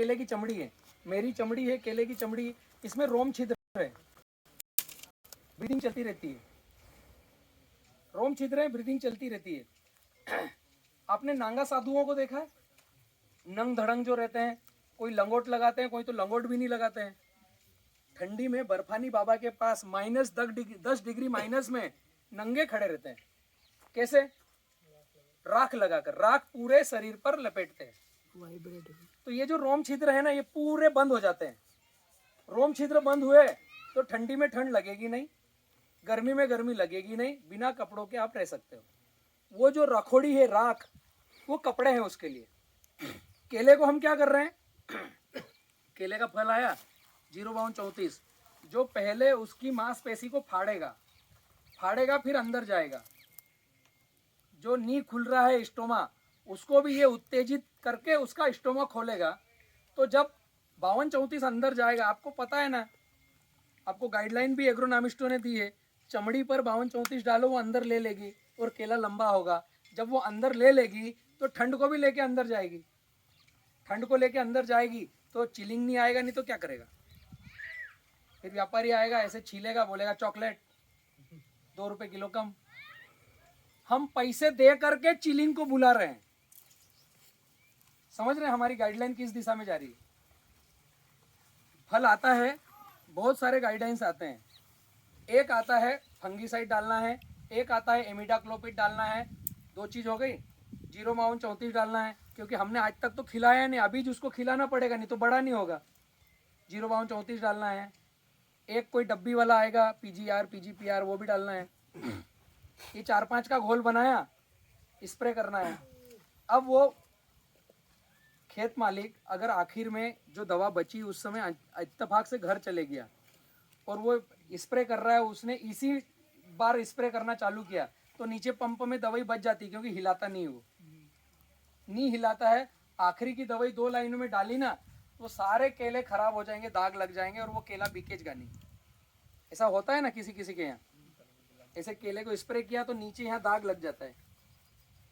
केले की चमड़ी है, मेरी चमड़ी है, केले की चमड़ी, इसमें रोम छिद्र है, ब्रीदिंग चलती रहती है, रोम छिद्र है, ब्रीदिंग चलती रहती है। आपने नांगा साधुओं को देखा है? नंग धड़ंग जो रहते हैं, कोई लंगोट लगाते हैं, कोई तो लंगोट भी नहीं लगाते हैं। ठंडी में बर्फानी बाबा के पास -10 डिग्री माइनस में नंगे खड़े रहते हैं। कैसे? राख लगाकर, राख पूरे शरीर पर लपेटते हैं। तो ये जो रोम छिद्र है ना, ये पूरे बंद हो जाते हैं। रोम छिद्र बंद हुए तो ठंडी में ठंड लगेगी नहीं, गर्मी में गर्मी लगेगी नहीं, बिना कपड़ों के आप रह सकते हो। वो जो रखोड़ी है, राख, वो कपड़े हैं उसके लिए। केले को हम क्या कर रहे हैं? केले का फल आया 0 जो पहले उसकी मांसपेशी को फाड़ेगा, फिर अंदर जाएगा। जो नी खुल रहा है स्टोमा, उसको भी ये उत्तेजित करके उसका स्टोमा खोलेगा। तो जब 52-34 अंदर जाएगा, आपको पता है ना, आपको गाइडलाइन भी एग्रोनॉमिस्टों ने दी है, चमड़ी पर 52-34 डालो, वो अंदर ले लेगी और केला लंबा होगा। जब वो अंदर ले लेगी तो ठंड को भी लेके अंदर जाएगी, ठंड को लेके अंदर जाएगी तो चिलिंग नहीं आएगा, नहीं तो क्या करेगा? फिर व्यापारी आएगा, ऐसे छीलेगा, बोलेगा चॉकलेट 2 रुपए किलो कम। हम पैसे दे करके चिलिंग को बुला रहे हैं। समझ रहे हैं हमारी गाइडलाइन किस दिशा में जा रही है? फल आता है, बहुत सारे गाइडलाइंस आते हैं। एक आता है फंगीसाइड डालना है, एक आता है इमिडाक्लोपिड डालना है। 2 चीज हो गई। 0 डालना है, क्योंकि हमने आज तक तो खिलाया नहीं, अभी उसको खिलाना पड़ेगा, नहीं तो बड़ा नहीं होगा। 0 डालना है। एक कोई डब्बी वाला आएगा, PGR PGPR, वो भी डालना है। ये 4-5 का घोल बनाया, स्प्रे करना है। अब वो खेत मालिक अगर आखिर में जो दवा बची उस समय इत्तेफाक से घर चले गया और वो स्प्रे कर रहा है, उसने इसी बार स्प्रे करना चालू किया, तो नीचे पंप में दवाई बच जाती, क्योंकि हिलाता नहीं, वो नहीं हिलाता है। आखिरी की दवाई 2 लाइनों में डाली ना, तो सारे केले खराब हो जाएंगे, दाग लग जाएंगे और वो केला बिकेगा नहीं। ऐसा होता है ना किसी किसी के यहाँ। ऐसे केले को स्प्रे किया तो नीचे यहाँ दाग लग जाता है।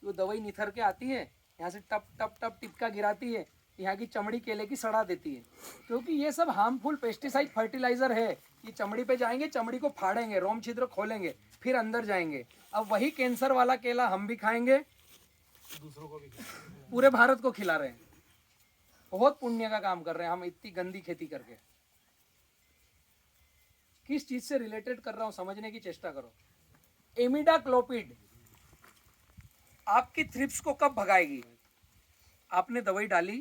वो दवाई निथर के आती है, यहाँ से टप टप टप टिपका गिराती है, यहाँ की चमड़ी केले की सड़ा देती है। क्योंकि ये सब हार्मफुल पेस्टिसाइड फर्टिलाइजर है। ये चमड़ी पे जाएंगे, चमड़ी को फाड़ेंगे, रोम छिद्र खोलेंगे, फिर अंदर जाएंगे। अब वही कैंसर वाला केला हम भी खाएंगे, दूसरों को भी, पूरे भारत को खिला रहे हैं। बहुत पुण्य का काम कर रहे हैं हम इतनी गंदी खेती करके। किस चीज से रिलेटेड कर रहा हूं समझने की चेष्टा करो। इमिडाक्लोपिड आपकी थ्रिप्स को कब भगाएगी? आपने दवाई डाली,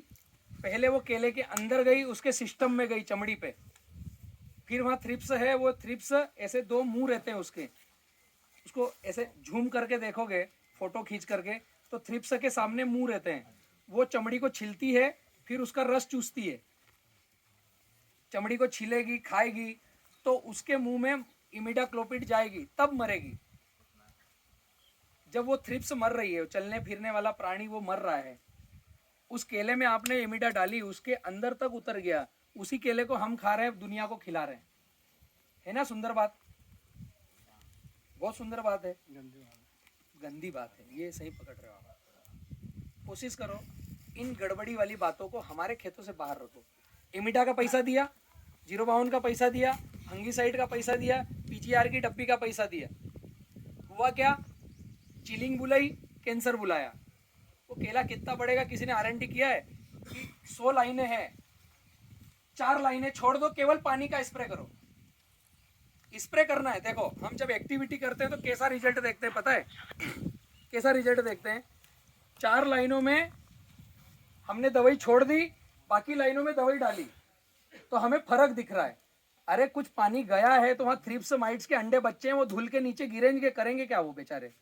पहले वो केले के अंदर गई, उसके सिस्टम में गई, चमड़ी पे, फिर वहां थ्रिप्स है। वो थ्रिप्स ऐसे 2 मुंह रहते हैं उसके, उसको ऐसे झूम करके देखोगे, फोटो खींच करके, तो थ्रिप्स के सामने मुंह रहते हैं। वो चमड़ी को छीलती है, फिर उसका रस चूसती है, चमड़ी को छीलेगी, खाएगी, तो उसके मुंह में इमिडाक्लोपिड जाएगी, तब मरेगी। जब वो थ्रिप्स मर रही है, चलने फिरने वाला प्राणी वो मर रहा है, उस केले में आपने इमिडा डाली, उसके अंदर तक उतर गया, उसी केले को हम खा रहे हैं, दुनिया को खिला रहे हैं। है ना सुंदर बात? बहुत सुंदर बात है, गंदी बात है, ये सही पकड़ रहे हो आप। कोशिश करो इन गड़बड़ी वाली बातों को हमारे खेतों से बाहर रखो। इमिडा का पैसा दिया, 0 का पैसा दिया, फंगीसाइड का पैसा दिया, PGR की डब्बी का पैसा दिया, हुआ क्या? चिलिंग बुलाई, कैंसर बुलाया। वो केला कितना बढ़ेगा? किसी ने R&D किया है कि 100 लाइनें हैं, 4 लाइनें छोड़ दो, केवल पानी का स्प्रे करो। स्प्रे करना है। देखो हम जब एक्टिविटी करते हैं तो कैसा रिजल्ट देखते हैं पता है? कैसा रिजल्ट देखते हैं? 4 लाइनों में हमने दवाई छोड़ दी, बाकी लाइनों में दवाई डाली, तो हमें फर्क दिख रहा है। अरे कुछ पानी गया है तो वहां थ्रिप्स माइट्स के अंडे बच्चे हैं, वो धुल के नीचे गिरेंगे, करेंगे क्या वो बेचारे?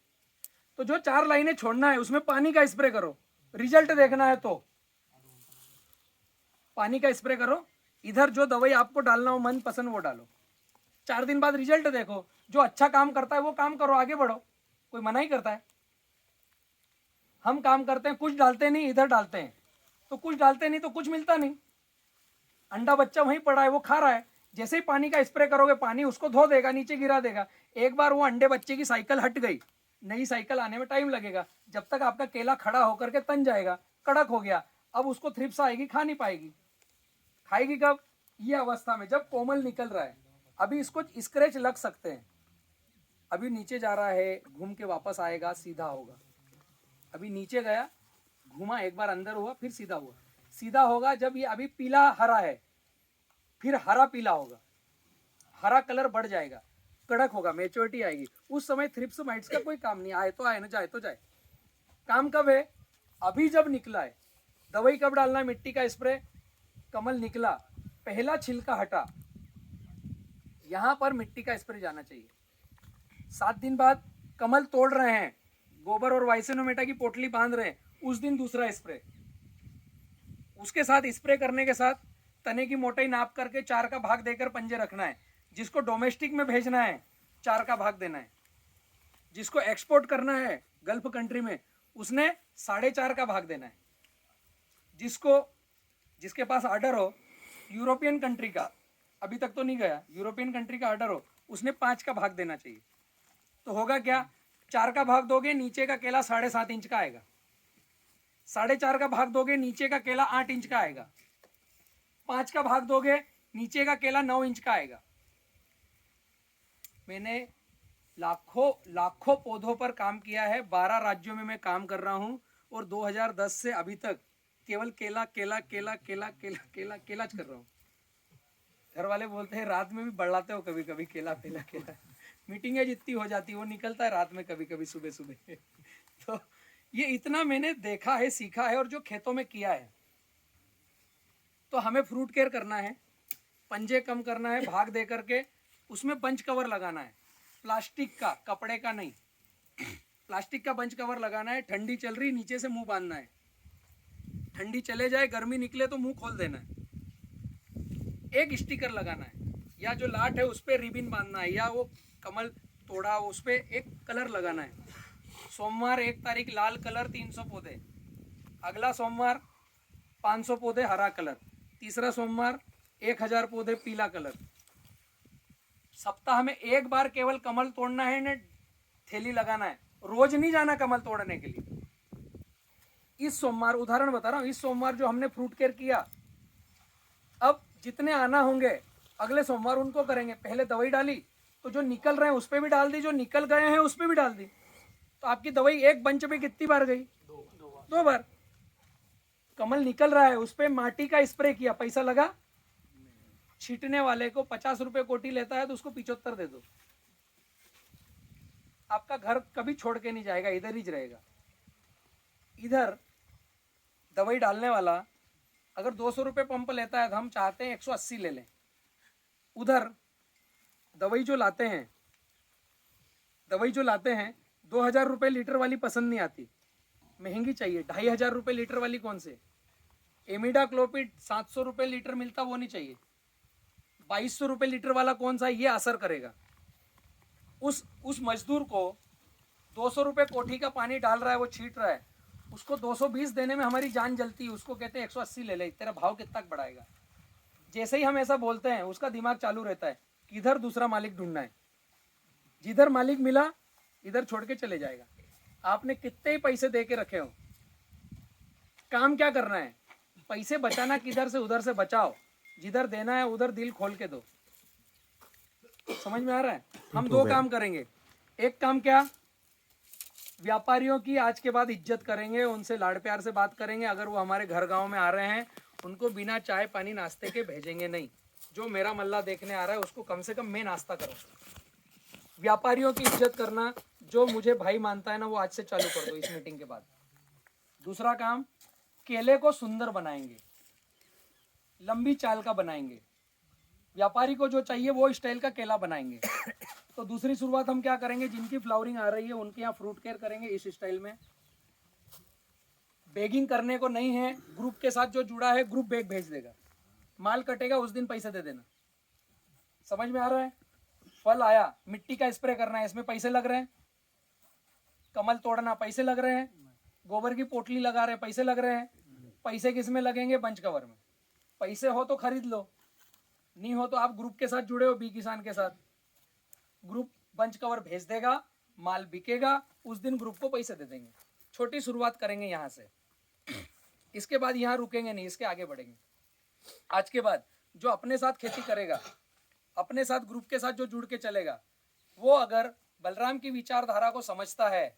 तो जो 4 लाइनें छोड़ना है उसमें पानी का स्प्रे करो। रिजल्ट देखना है तो पानी का स्प्रे करो। इधर जो दवाई आपको डालना हो मन पसंद वो डालो। 4 दिन बाद रिजल्ट देखो। जो अच्छा काम करता है वो काम करो, आगे बढ़ो, कोई मना ही करता है? हम काम करते हैं, कुछ डालते नहीं, इधर डालते हैं, तो कुछ डालते नहीं तो कुछ मिलता नहीं। अंडा बच्चा वहीं पड़ा है, वो खा रहा है। जैसे ही पानी का स्प्रे करोगे, पानी उसको धो देगा, नीचे गिरा देगा। एक बार वो अंडे बच्चे की साइकिल हट गई, नई साइकिल आने में टाइम लगेगा। जब तक आपका केला खड़ा होकर के तन जाएगा, कड़क हो गया, अब उसको थ्रिप्स आएगी, खा नहीं पाएगी। खाएगी कब? ये अवस्था में जब कोमल निकल रहा है। अभी इसको स्क्रैच लग सकते हैं। अभी नीचे जा रहा है, घूम के वापस आएगा, सीधा होगा। अभी नीचे गया, घूमा, एक बार अंदर हुआ, फिर सीधा हुआ। सीधा होगा जब ये अभी पीला हरा है, फिर हरा पीला होगा, हरा कलर बढ़ जाएगा, कड़क होगा, मैच्योरिटी आएगी। उस समय थ्रिप्स माइट्स का कोई काम नहीं। आए तो आए, ना जाए तो जाए। काम कब है? अभी जब निकला है। दवाई कब डालना है? मिट्टी का स्प्रे। कमल निकला, पहला छिलका हटा, यहां पर मिट्टी का स्प्रे जाना चाहिए। 7 दिन बाद कमल तोड़ रहे हैं, गोबर और वाइसेनोमेटा की पोटली बांध रहे हैं, उस दिन दूसरा स्प्रे। उसके साथ स्प्रे करने के साथ तने की मोटाई नाप करके 4 का भाग देकर पंजे रखना है। जिसको डोमेस्टिक में भेजना है 4 का भाग देना है। जिसको एक्सपोर्ट करना है गल्फ कंट्री में, उसने 4.5 का भाग देना है। जिसके पास ऑर्डर हो यूरोपियन कंट्री का, अभी तक तो नहीं गया, यूरोपियन कंट्री का ऑर्डर हो, उसने 5 का भाग देना चाहिए। तो होगा क्या? 4 का भाग दोगे, नीचे का केला 7.5 इंच का आएगा। 4.5 का भाग दोगे, नीचे का केला 8 इंच का आएगा। 5 का भाग दोगे, नीचे का केला 9 इंच का आएगा। मैंने लाखों पौधों पर काम किया है। 12 राज्यों में मैं काम कर रहा हूं और 2010 से अभी तक केवल केला केला केला केला केला केला केला कर रहा हूँ। घर वाले बोलते हैं रात में भी बढ़ाते हो कभी कभी केला केला केला। मीटिंगें जितनी हो जाती है वो निकलता है रात में कभी कभी सुबह सुबह। तो ये इतना मैंने देखा है, सीखा है और जो खेतों में किया है। तो हमें फ्रूट केयर करना है, पंजे कम करना है, भाग दे करके उसमें बंच कवर लगाना है। प्लास्टिक का, कपड़े का नहीं, प्लास्टिक का बंच कवर लगाना है। ठंडी चल रही, नीचे से मुंह बांधना है। ठंडी चले जाए, गर्मी निकले तो मुंह खोल देना है। एक स्टिकर लगाना है, या जो लाट है उस पर रिबिन बांधना है, या वो कमल तोड़ा उस पर एक कलर लगाना है। सोमवार 1 तारीख लाल कलर 300 पौधे, अगला सोमवार 500 पौधे हरा कलर, तीसरा सोमवार 1000 पौधे पीला कलर। सप्ताह में 1 बार केवल कमल तोड़ना है ने थैली लगाना है। रोज नहीं जाना कमल तोड़ने के लिए। इस सोमवार, उदाहरण बता रहा हूँ, इस सोमवार जो हमने फ्रूट केयर किया, अब जितने आना होंगे अगले सोमवार उनको करेंगे। पहले दवाई डाली तो जो निकल रहे हैं उस पर भी डाल दी, जो निकल गए हैं उस पर भी डाल दी। तो आपकी दवाई एक बंच पे कितनी बार गई? 2 बार। कमल निकल रहा है, उस पर माटी का स्प्रे किया, पैसा लगा? छीटने वाले को 50 रुपए कोटी लेता है तो उसको 75 दे दो। आपका घर कभी छोड़ के नहीं जाएगा, इधर ही रहेगा। इधर दवाई डालने वाला अगर 200 रुपये पंप लेता है तो हम चाहते हैं 180 ले लें। उधर दवाई जो लाते हैं 2000 रुपये लीटर वाली पसंद नहीं आती, महंगी चाहिए। 2500 रुपये लीटर वाली कौन से? एमिडाक्लोपिड 700 रुपये लीटर मिलता, वो नहीं चाहिए। 2200 रुपये लीटर वाला कौन सा? ये असर करेगा। उस मजदूर को 200 रुपये कोठी का पानी डाल रहा है, वो छीट रहा है, उसको 220 देने में हमारी जान जलती है। उसको कहते हैं 180 ले ले, तेरा भाव कितना बढ़ाएगा? जैसे ही हम ऐसा बोलते हैं उसका दिमाग चालू रहता है, किधर दूसरा मालिक ढूंढना है। जिधर मालिक मिला इधर छोड़ के चले जाएगा। आपने कितने ही पैसे दे के रखे हो, काम क्या करना है? पैसे बचाना किधर से उधर से बचाओ, जिधर देना है उधर दिल खोल के दो। समझ में आ रहा है? हम 2 काम करेंगे। एक काम क्या? व्यापारियों की आज के बाद इज्जत करेंगे, उनसे लाड़ प्यार से बात करेंगे। अगर वो हमारे घर गांव में आ रहे हैं उनको बिना चाय पानी नाश्ते के भेजेंगे नहीं। जो मेरा मल्ला देखने आ रहा है उसको कम से कम मैं नाश्ता करूँ। व्यापारियों की इज्जत करना, जो मुझे भाई मानता है ना, वो आज से चालू कर दो इस मीटिंग के बाद। दूसरा काम, केले को सुंदर बनाएंगे, लंबी चाल का बनाएंगे। व्यापारी को जो चाहिए वो स्टाइल का केला बनाएंगे। तो दूसरी शुरुआत हम क्या करेंगे? जिनकी फ्लावरिंग आ रही है उनके यहाँ फ्रूट केयर करेंगे इस स्टाइल में। बैगिंग करने को नहीं है, ग्रुप के साथ जो जुड़ा है ग्रुप बैग भेज देगा। माल कटेगा उस दिन पैसे दे देना। समझ में आ रहा है? फल आया, मिट्टी का स्प्रे करना है, इसमें पैसे लग रहे हैं। कमल तोड़ना, पैसे लग रहे हैं। गोबर की पोटली लगा रहे हैं, पैसे लग रहे हैं। पैसे किस में लगेंगे? बंच कवर में। पैसे हो तो खरीद लो, नहीं हो तो आप ग्रुप के साथ जुड़े हो, बी किसान के साथ। ग्रुप बंच कवर भेज देगा, माल बिकेगा, उस दिन ग्रुप को पैसे दे देंगे। छोटी शुरुआत करेंगे यहाँ से, इसके बाद यहाँ रुकेंगे नहीं, इसके आगे बढ़ेंगे। आज के बाद जो अपने साथ खेती करेगा, अपने साथ ग्रुप के साथ जो जुड़ के चलेगा, वो अगर बलराम की विचारधारा को समझता है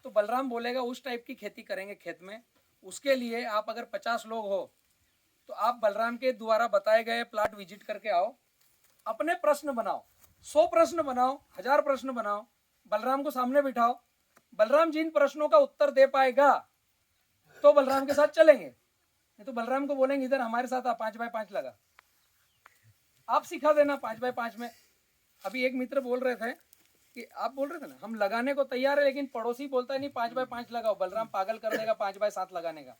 तो बलराम बोलेगा उस टाइप की खेती करेंगे खेत में। उसके लिए आप अगर 50 लोग हो तो आप बलराम के द्वारा बताए गए प्लाट विजिट करके आओ, अपने प्रश्न बनाओ, 100 प्रश्न बनाओ, 1000 प्रश्न बनाओ, बलराम को सामने बिठाओ। बलराम जिन प्रश्नों का उत्तर दे पाएगा तो बलराम के साथ चलेंगे, नहीं तो बलराम को बोलेंगे इधर हमारे साथ आप 5x5 लगा, आप सिखा देना 5x5 में। अभी एक मित्र बोल रहे थे कि आप बोल रहे थे ना हम लगाने को तैयार है, लेकिन पड़ोसी बोलता है नहीं 5x5 लगाओ, बलराम पागल कर देगा 5x7 लगाने का।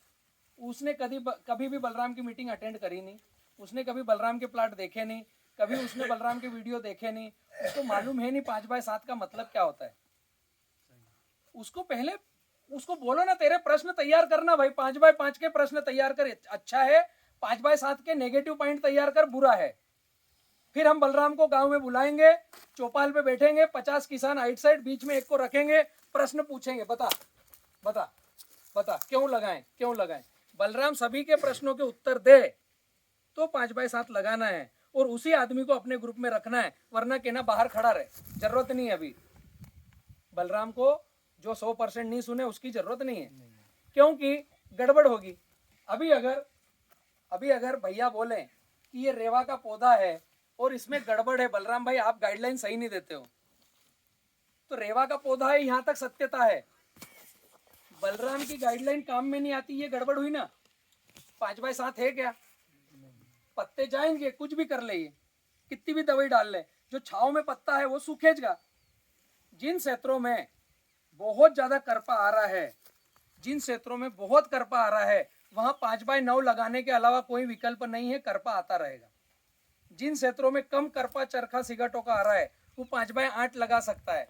उसने कभी भी बलराम की मीटिंग अटेंड करी नहीं, उसने कभी बलराम के प्लाट देखे नहीं, कभी उसने बलराम के वीडियो देखे नहीं, उसको मालूम है नहीं 5x7 का मतलब क्या होता है। उसको पहले उसको बोलो ना तेरे प्रश्न तैयार करना भाई, 5x5 के प्रश्न तैयार कर अच्छा है, 5x7 के नेगेटिव पॉइंट तैयार कर बुरा है। फिर हम बलराम को गांव में बुलाएंगे, चौपाल पे बैठेंगे, 50 किसान आइट साइड, बीच में एक को रखेंगे, प्रश्न पूछेंगे, बता बता बता क्यों लगाएं क्यों लगाएं। बलराम सभी के प्रश्नों के उत्तर दे तो 5x7 लगाना है और उसी आदमी को अपने ग्रुप में रखना है, वरना कहना बाहर खड़ा रहे, जरूरत नहीं है। अभी बलराम को जो 100% नहीं सुने उसकी जरूरत नहीं है, क्योंकि गड़बड़ होगी। अभी अगर भैया बोले कि ये रेवा का पौधा है और इसमें गड़बड़ है, बलराम भाई आप गाइडलाइन सही नहीं देते हो, तो रेवा का पौधा है यहां तक सत्यता है, बलराम की गाइडलाइन काम में नहीं आती, ये गड़बड़ हुई ना। 5x7 है क्या, पत्ते जाएंगे, कुछ भी कर ले, ये कितनी भी दवाई डाल ले, जो छाव में पत्ता है वो सूखेगा। जिन क्षेत्रों में बहुत ज्यादा करपा आ रहा है, जिन क्षेत्रों में बहुत करपा आ रहा है, वहां 5x9 लगाने के अलावा कोई विकल्प नहीं है, करपा आता रहेगा। जिन क्षेत्रों में कम करपा चरखा सिगाटों का आ रहा है वो 5x8 लगा सकता है।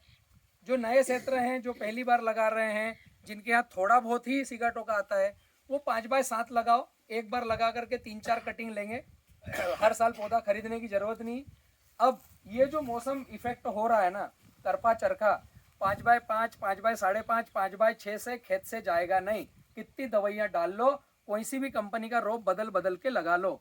जो नए क्षेत्र हैं, जो पहली बार लगा रहे हैं, जिनके यहाँ थोड़ा बहुत ही सिगाटों का आता है, वो 5x7 लगाओ, एक बार लगा करके 3-4 कटिंग लेंगे, हर साल पौधा खरीदने की जरूरत नहीं। अब ये जो मौसम इफेक्ट हो रहा है ना, करपा चरखा 5x5, 5x5.5, 5x6 से खेत से जाएगा नहीं, कितनी दवाइयाँ डाल लो, कोई सी भी कंपनी का रोप बदल बदल के लगा लो,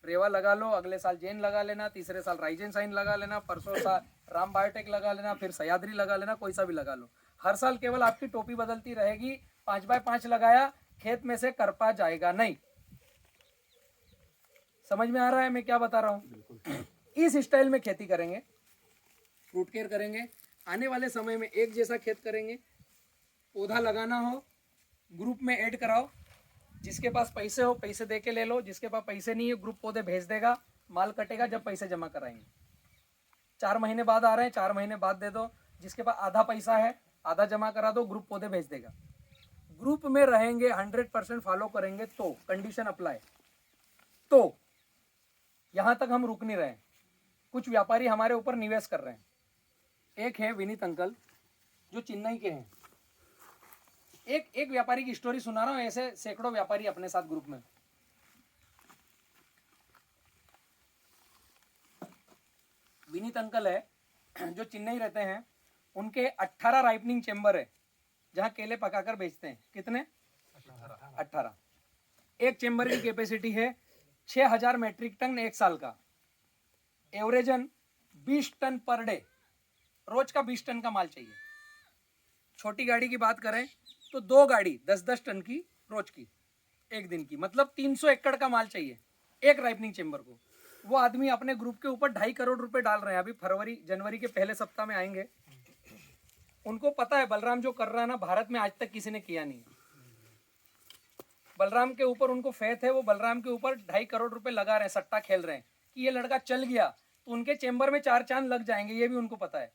रेवा लगा लो, अगले साल जेन लगा लेना, तीसरे साल राइजेन साइन लगा लेना, परसों साल राम बायोटेक लगा लेना, फिर सह्याद्री लगा लेना, कोई सा भी लगा लो, हर साल केवल आपकी टोपी बदलती रहेगी। 5x5 लगाया, खेत में से करपा जाएगा नहीं। समझ में आ रहा है मैं क्या बता रहा हूँ? इस स्टाइल में खेती करेंगे, फ्रूट केयर करेंगे, आने वाले समय में एक जैसा खेत करेंगे। पौधा लगाना हो ग्रुप में ऐड कराओ, जिसके पास पैसे हो पैसे दे के ले लो, जिसके पास पैसे नहीं है ग्रुप पौधे भेज देगा, माल कटेगा जब पैसे जमा कराएंगे। 4 महीने बाद आ रहे हैं, 4 महीने बाद दे दो, जिसके पास आधा पैसा है आधा जमा करा दो, ग्रुप पौधे भेज देगा। ग्रुप में रहेंगे, 100% फॉलो करेंगे तो कंडीशन अप्लाई। तो यहां तक हम रुक नहीं रहे, कुछ व्यापारी हमारे ऊपर निवेश कर रहे हैं। एक है विनीत अंकल जो चेन्नई के हैं, एक व्यापारी की स्टोरी सुना रहा हूं, ऐसे सैकड़ों व्यापारी अपने साथ ग्रुप में। विनीत अंकल है जो चेन्नई रहते हैं, उनके 18 राइपनिंग चेम्बर है जहां केले पकाकर बेचते हैं। कितने? 18। एक चेम्बर की कैपेसिटी है 6000 मेट्रिक टन एक साल का, एवरेजन 20 टन पर डे, रोज का 20 टन का माल चाहिए। छोटी गाड़ी की बात करें तो 2 गाड़ी 10-10 टन की रोज की, एक दिन की, मतलब 300 एकड़ का माल चाहिए एक राइपनिंग चेम्बर को। वो आदमी अपने ग्रुप के ऊपर 2.5 करोड़ रुपए डाल रहे हैं, अभी जनवरी के पहले सप्ताह में आएंगे। उनको पता है बलराम जो कर रहा है ना, भारत में आज तक किसी ने किया नहीं। बलराम के ऊपर उनको फेथ है, वो बलराम के ऊपर 2.5 करोड़ रुपए लगा रहे हैं, सट्टा खेल रहे हैं कि ये लड़का चल गया तो उनके चेम्बर में 4 चांद लग जाएंगे, ये भी उनको पता है।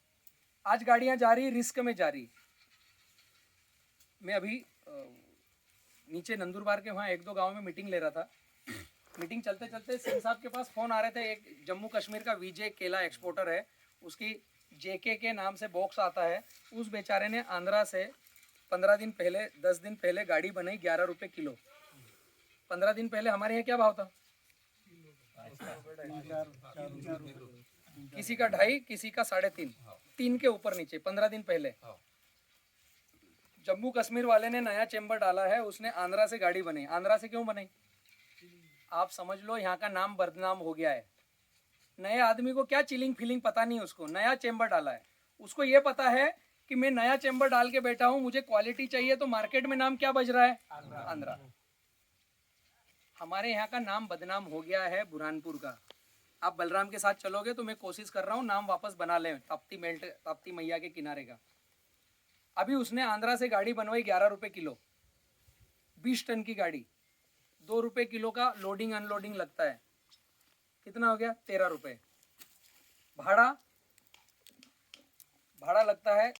आज गाड़ियां जा रही, रिस्क में जा रही। मैं अभी नीचे नंदुरबार के वहाँ 1-2 गाँव में मीटिंग ले रहा था। मीटिंग चलते चलते सिंह साहब के पास फ़ोन आ रहे थे। एक जम्मू कश्मीर का विजय केला एक्सपोर्टर है, उसकी जेके के नाम से बॉक्स आता है। उस बेचारे ने आंध्रा से 10 दिन पहले गाड़ी बनाई, 11 रुपये किलो। 15 दिन पहले हमारे यहाँ क्या भाव था? किसी का 2.5, किसी का 3.5, 3 के ऊपर नीचे 15 दिन पहले। जम्मू कश्मीर वाले ने नया चेम्बर डाला है, उसने आंध्रा से गाड़ी बनाई। आंध्रा से क्यों बनाई? आप समझ लो यहाँ का नाम बदनाम हो गया है। नए आदमी को क्या चिलिंग फीलिंग पता नहीं, उसको नया चेम्बर डाला है, उसको ये पता है कि मैं नया चेम्बर डाल के बैठा हूँ, मुझे क्वालिटी चाहिए, तो मार्केट में नाम क्या बज रहा है? आंध्रा। हमारे यहाँ का नाम बदनाम हो गया है बुरहानपुर का। आप बलराम के साथ चलोगे तो मैं कोशिश कर रहा हूँ नाम वापस बना लें, ताप्ती मैया के किनारे का। अभी उसने आंध्रा से गाड़ी बनवाई 11 रुपये किलो, 20 टन की गाड़ी, 2 रुपये किलो का लोडिंग अनलोडिंग लगता है। कितना हो गया? 13 रुपये। भाड़ा लगता है